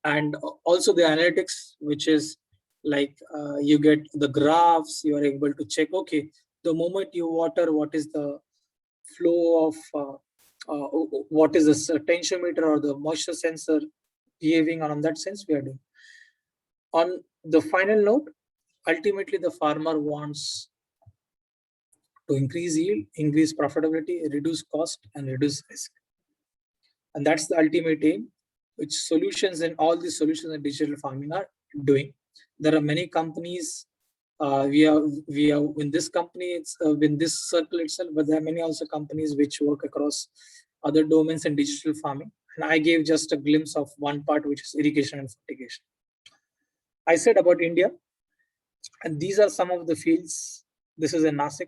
And also the analytics, which is like you get the graphs, you are able to check, okay, the moment you water, what is the flow of, what is the tensiometer or the moisture sensor behaving on that sense we are doing. On the final note, ultimately the farmer wants to increase yield, increase profitability, reduce cost and reduce risk. And that's the ultimate aim, which solutions and all these solutions in digital farming are doing. There are many companies. We have in this company, it's in this circle itself, but there are many also companies which work across other domains in digital farming. And I gave just a glimpse of one part, which is irrigation and fertigation. I said about India, and these are some of the fields. This is in Nasik.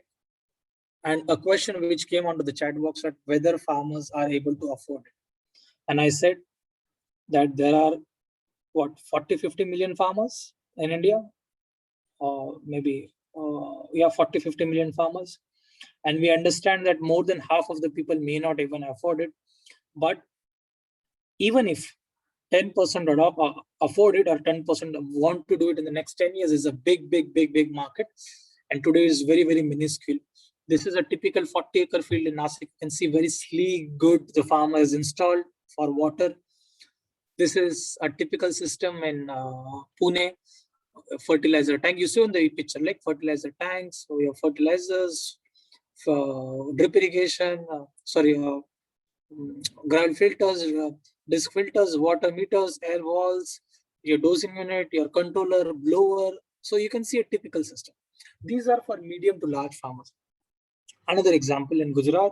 And a question which came onto the chat box that whether farmers are able to afford it. And I said that there are, what, 40-50 million farmers in India, or maybe 40-50 million farmers, and we understand that more than half of the people may not even afford it. But even if 10% afford it or 10% want to do it in the next 10 years, is a big market, and today is very minuscule. This is a typical 40-acre field in Nasik. You can see very sleek, good. The farmer is installed for water. This is a typical system in Pune. Fertilizer tank. You see on the picture, like fertilizer tanks. So we have fertilizers, drip irrigation, ground filters, disc filters, water meters, air walls, your dosing unit, your controller, blower. So you can see a typical system. These are for medium to large farmers. Another example in Gujarat,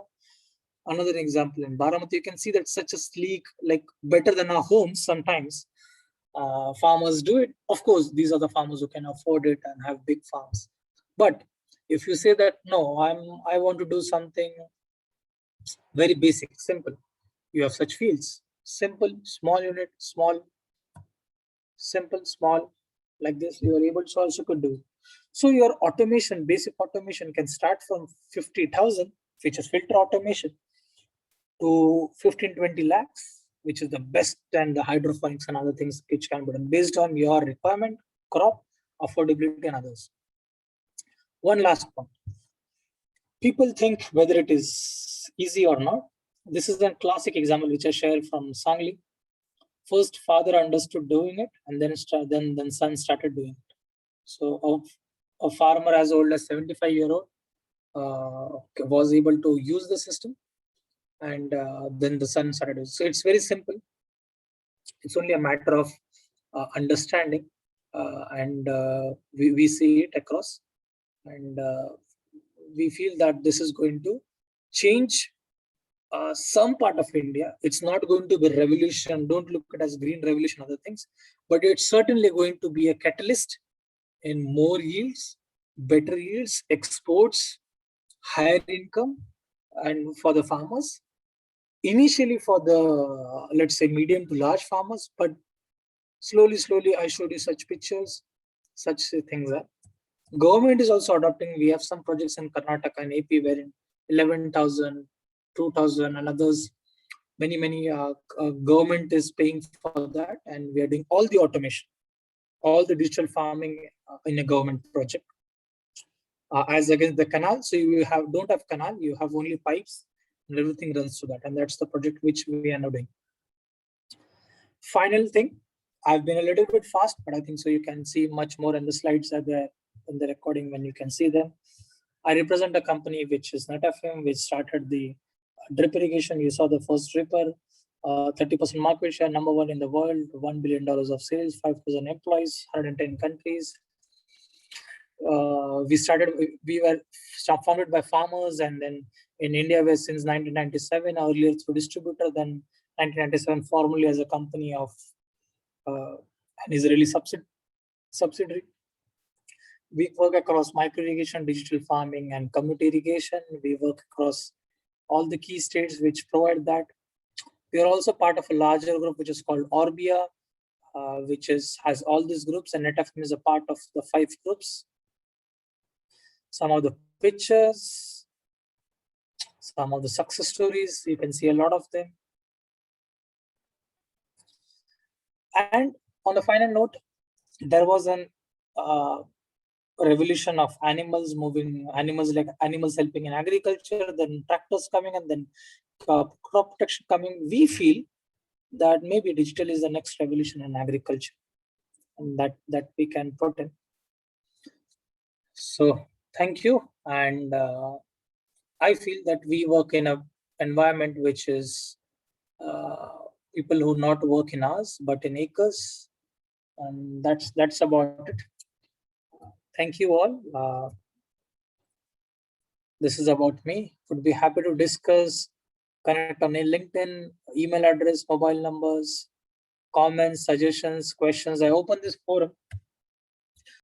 another example in Baramati. You can see that such a sleek, like better than our homes sometimes. Farmers do it. Of course, these are the farmers who can afford it and have big farms. But if you say that, no, I want to do something very basic, simple, you have such fields: simple, small unit, small, simple, small, like this, you are able to also could do. So your automation, basic automation, can start from 50,000, which is filter automation, to 15-20 lakhs, which is the best, and the hydroponics and other things which can be done based on your requirement, crop, affordability, and others. One last point. People think whether it is easy or not. This is a classic example which I share from Sangli. First, father understood doing it, and then son started doing it. So a farmer as old as 75-year-old was able to use the system, and then the son started doing it. So it's very simple. It's only a matter of understanding, and we see it across, and we feel that this is going to change some part of India. It's not going to be revolution. Don't look at it as green revolution, other things, but it's certainly going to be a catalyst in more yields, better yields, exports, higher income, and for the farmers. Initially for the, let's say, medium to large farmers, but slowly, I showed you such pictures, such things are. Government is also adopting. We have some projects in Karnataka and AP wherein 11,000, 2,000 and others, many government is paying for that, and we are doing all the automation, all the digital farming in a government project. As against the canal, so you don't have canal, you have only pipes, and everything runs through that, and that's the project which we are now doing. Final thing, I've been a little bit fast, but I think so you can see much more in the slides are there in the recording when you can see them. I represent a company which is NetFM, which started the drip irrigation. You saw the first dripper, 30% market share, number one in the world, $1 billion of sales, 5,000 employees, 110 countries. We were founded by farmers, and then in India we're since 1997, earlier through distributor, then 1997 formally as a company of an Israeli subsidiary. We work across micro irrigation, digital farming, and community irrigation. We work across all the key states which provide that. We are also part of a larger group which is called Orbia, which has all these groups, and NetFM is a part of the 5 groups. Some of the pictures, some of the success stories, you can see a lot of them. And on the final note, there was an revolution of animals like animals helping in agriculture, then tractors coming, and then crop protection coming. We feel that maybe digital is the next revolution in agriculture, and that we can put in. So thank you. And I feel that we work in an environment which is people who not work in hours but in acres, and that's about it. Thank you all. This is about me. Would be happy to discuss, connect on LinkedIn, email address, mobile numbers, comments, suggestions, questions. I open this forum